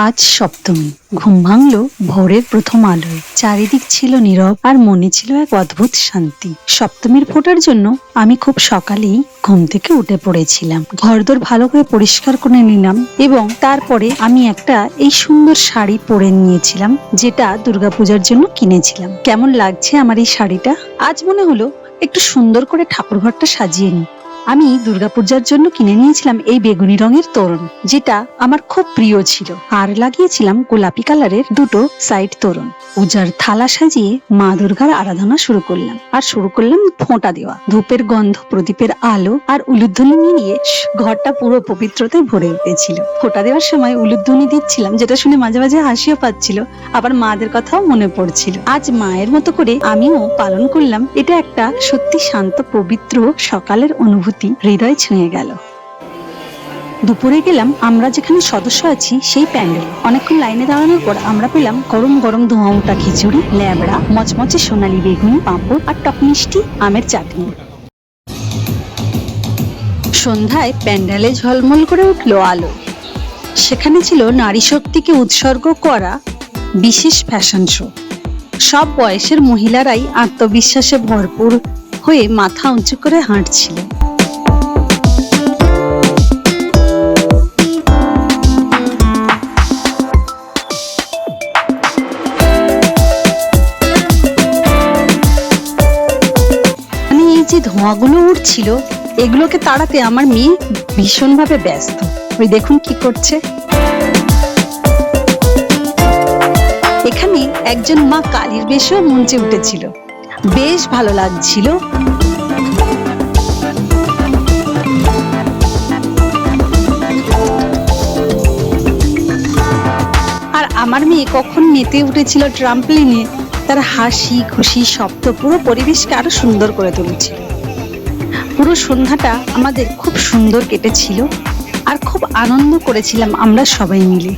আজ সপ্তমী। ঘুম ভাঙল ভোরের প্রথম আলোয়। চারিদিক ছিল নীরব আর মনে ছিল এক অদ্ভুত শান্তি। সপ্তমীর ফোঁটার জন্য আমি খুব সকালেই ঘুম থেকে উঠে পড়েছিলাম। ঘরদোর ভালো করে পরিষ্কার করে নিলাম এবং তারপরে আমি একটা এই সুন্দর শাড়ি পরে নিয়েছিলাম, যেটা দুর্গাপূজার জন্য কিনেছিলাম। কেমন লাগছে আমার এই শাড়িটা? আজ মনে হলো একটু সুন্দর করে ঠাকুর ঘরটা সাজিয়ে নিই। আমি দুর্গাপূজার জন্য কিনে নিয়েছিলাম এই বেগুনি রঙের তোরণ, যেটা আমার খুব প্রিয় ছিল, আর লাগিয়েছিলাম গোলাপি কালারের দুটো সাইড তোরণ। পূজার থালা সাজিয়ে মা দুর্গার আরাধনা শুরু করলাম, আর শুরু করলাম ফোঁটা দেওয়া। ধূপের গন্ধ, প্রদীপের আলো আর উলুধ্বনি মিলিয়ে ঘরটা পুরো পবিত্রতায় ভরে উঠেছিল। ফোঁটা দেওয়ার সময় উলুধ্বনি দিচ্ছিলাম, যেটা শুনে মাঝে মাঝে হাসিও পাচ্ছিল, আবার মাদের কথাও মনে পড়ছিল। আজ মায়ের মতো করে আমিও পালন করলাম। এটা একটা সত্যি শান্ত, পবিত্র সকালের অনুভূতি হৃদয় ছুঁয়ে গেল। দুপুরে গেলাম আমরা যেখানে সদস্য আছি সেই প্যান্ডেল। অনেকক্ষণ লাইনে দাঁড়ানোর পর আমরা পেলাম গরম গরম ধোঁয়া ওঠা খিচুড়ি, ল্যাবড়া, মচমচে সোনালি বেগুনি, পাঁপড় আর টক মিষ্টি আমের চাটনি। সন্ধ্যায় প্যান্ডেলে ঝলমল করে উঠলো আলো। সেখানে ছিল নারী শক্তিকে উৎসর্গ করা বিশেষ ফ্যাশন শো। সব বয়সের মহিলারাই আত্মবিশ্বাসে ভরপুর হয়ে মাথা উঁচু করে হাঁটছিল। যে ধোঁয়াগুলো উঠছিল, এগুলোকে তাড়াতে আমার মেয়ে ভীষণভাবে ব্যস্ত। ওই দেখুন কি করছে। এখানে একজন মা কালীর বেশেও মঞ্চে উঠেছিল, বেশ ভালো লাগছিল। আর আমার মেয়ে কখন মেতে উঠেছিল ট্রাম্পলিনে। তার হাসি খুশি শব্দ পুরো পরিবেশকে আরো সুন্দর করে তুলেছিল। পুরো সন্ধ্যাটা আমাদের খুব সুন্দর কেটেছিল আর খুব আনন্দ করেছিলাম আমরা সবাই মিলে।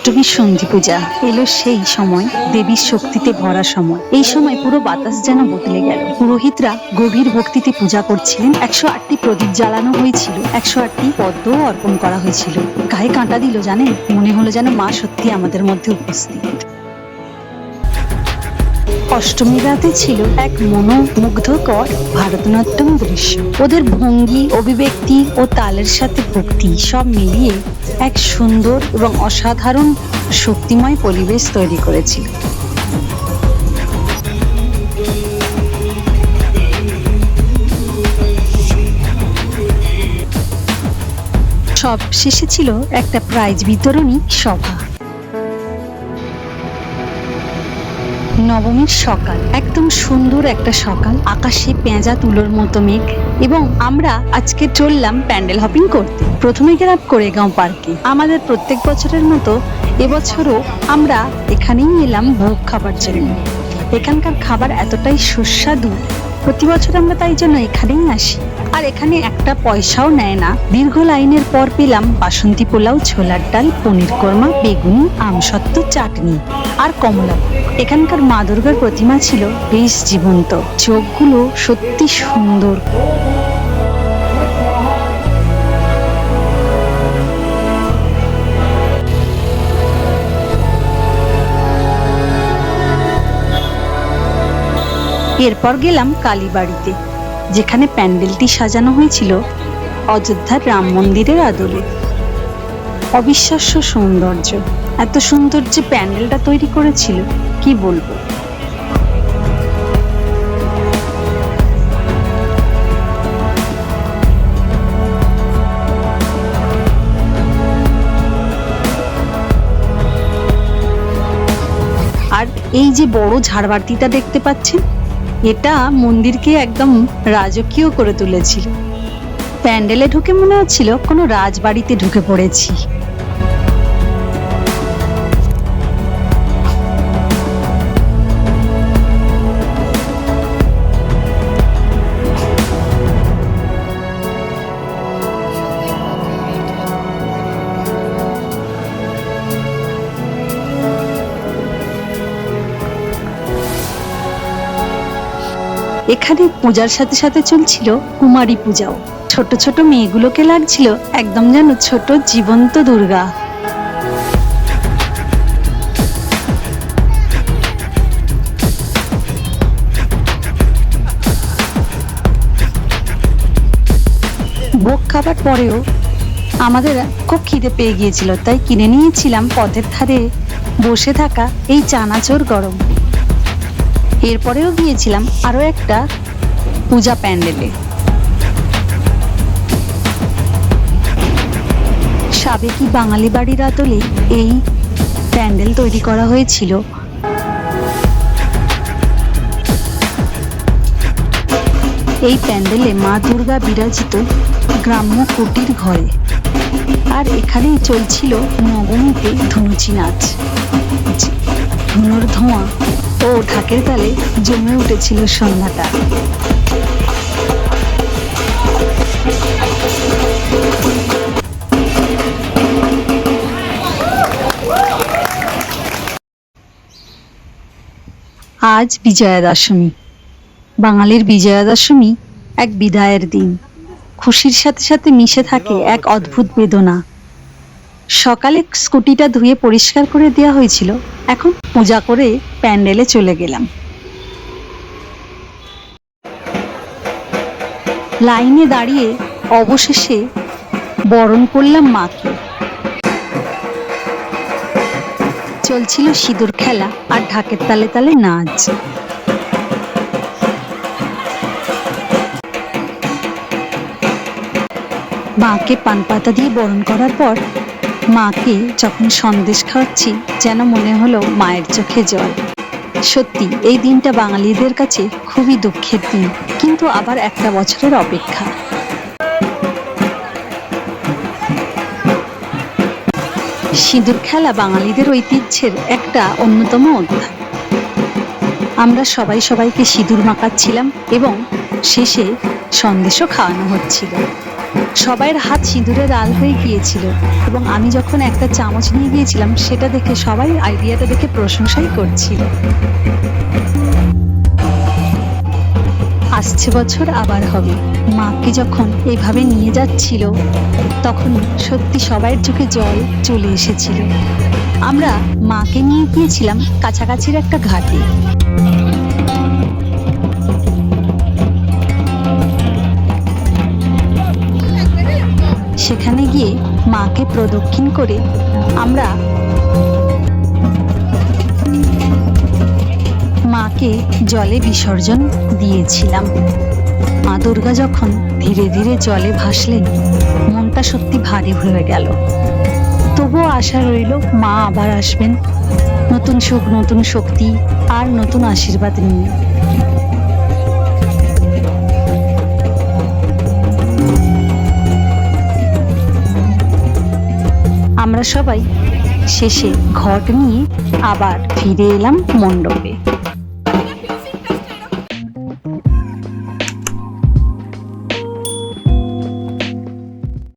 তুমি সন্ধি পূজা এলো সেই সময়, দেবীর শক্তিতে ভরা সময়। এই সময় পুরো বাতাস যেন বদলে গেল। পুরোহিতরা গভীর ভক্তিতে পূজা করছিলেন। 108টি প্রদীপ জ্বালানো হয়েছিল, 108টি পদ্ম অর্পণ করা হয়েছিল। গায়ে কাঁটা দিল জানেন, মনে হলো যেন মা সত্যি আমাদের মধ্যে উপস্থিত। অষ্টমী রাতে ছিল এক মনোমুগ্ধকর ভারতনাট্যম দৃশ্য। ওদের ভঙ্গি, অভিব্যক্তি ও তালের সাথে ভক্তি সব মিলিয়ে এক সুন্দর এবং অসাধারণ শক্তিময় পরিবেশ তৈরি করেছিল। সব শেষে ছিল একটা প্রাইজ বিতরণী সভা। নবমীর সকাল, একদম সুন্দর একটা সকাল। আকাশে পেঁজা তুলোর মতো মেঘ, এবং আমরা আজকে চললাম প্যান্ডেল হপিং করতে। প্রথমে গেলাম কোরেগাঁও পার্কে। আমাদের প্রত্যেক বছরের মতো এবছরও আমরা এখানেই এলাম ভোগ খাবার জন্য। এখানকার খাবার এতটাই সুস্বাদু, প্রতি বছর আমরা তাই জন্য এখানেই আসি। আর এখানে একটা পয়সাও নেয় না। দীর্ঘ লাইনের পর পেলাম বাসন্তী পোলাও, ছোলার ডাল, পনির কোরমা, বেগুনি, আমসত্ত্ব, চাটনি আর কমলা। এখানকার মা দুর্গার প্রতিমা ছিল বেশ জীবন্ত, চোখগুলো সত্যি সুন্দর। এরপর গেলাম কালীবাড়িতে, যেখানে প্যান্ডেলটি সাজানো হয়েছিল অযোধ্যার রাম মন্দিরের আদলে। অবিশ্বাস্য সৌন্দর্য, এত সুন্দর যে প্যান্ডেলটা তৈরি করেছিল কি বলবো। আর এই যে বড় ঝাড়বাতিটা দেখতে পাচ্ছেন, এটা মন্দিরকে একদম রাজকীয় করে তুলেছিল। প্যান্ডেলে ঢুকে মনে হচ্ছিল কোনো রাজবাড়িতে ঢুকে পড়েছি। এখানে পূজার সাথে সাথে চলছিল কুমারী পূজাও। ছোট ছোট মেয়েগুলোকে লাগছিল একদম যেন ছোট জীবন্ত দুর্গা। ভোগ খাবার পরেও আমাদের খুব খিদে পেয়ে গিয়েছিল, তাই কিনে নিয়েছিলাম পথের ধারে বসে থাকা এই চানাচুর গরম। এরপরেও গিয়েছিলাম আরো একটা পূজা প্যান্ডেলে। সাবেকি বাঙালি বাড়ির আদলে এই প্যান্ডেল তৈরি করা হয়েছিল। এই প্যান্ডেলে মা দুর্গা বিরাজিত গ্রাম্য কুটির ঘরে, আর এখানেই চলছিল নবমীতে ধুনুচি নাচ। ধুনোর ধোঁয়া ও ঢাকের তালে জমে উঠেছিল সন্ধ্যাটা। আজ বিজয়া দশমী। বাঙালির বিজয়া দশমী এক বিদায়ের দিন। খুশির সাথে সাথে মিশে থাকে এক অদ্ভুত বেদনা। সকালে স্কুটিটা ধুয়ে পরিষ্কার করে দেওয়া হয়েছিল, এখন পূজা করে প্যান্ডেলে চলে গেলাম। লাইনে দাঁড়িয়ে অবশেষে বরণ করলাম মাকে। চলছিল সিঁদুর খেলা আর ঢাকের তালে তালে নাচ। মাকে পান পাতা দিয়ে বরণ করার পর মাকে যখন সন্দেশ খাওয়াচ্ছি, যেন মনে হলো মায়ের চোখে জল। সত্যি এই দিনটা বাঙালিদের কাছে খুবই দুঃখের দিন, কিন্তু আবার একটা বছরের অপেক্ষা। সিঁদুর খেলা বাঙালিদের ঐতিহ্যের একটা অন্যতম অধ্যায়। আমরা সবাই সবাইকে সিঁদুর মাখাচ্ছিলাম এবং শেষে সন্দেশও খাওয়ানো হচ্ছিল। সবাইয়ের হাত সিঁদুরে লাল হয়ে গিয়েছিল এবং আমি যখন একটা চামচ নিয়ে গিয়েছিলাম, সেটা দেখে সবাই আইডিয়াটা দেখে প্রশংসাই করছিল। আসছে বছর আবার হবে। মাকে যখন এইভাবে নিয়ে যাচ্ছিল, তখন সত্যি সবাইয়ের চোখে জল চলে এসেছিল। আমরা মাকে নিয়ে গিয়েছিলাম কাছাকাছির একটা ঘাটে। সেখানে গিয়ে মাকে প্রদক্ষিণ করে আমরা মাকে জলে বিসর্জন দিয়েছিলাম। মা দুর্গা যখন ধীরে ধীরে জলে ভাসলেন, মনটা সত্যি ভারী হয়ে গেল। তবুও আশা রইল মা আবার আসবেন নতুন সুখ, নতুন শক্তি আর নতুন আশীর্বাদ নিয়ে। আমরা সবাই শেষে ঘট নিয়ে আবার ফিরে এলাম মণ্ডপে।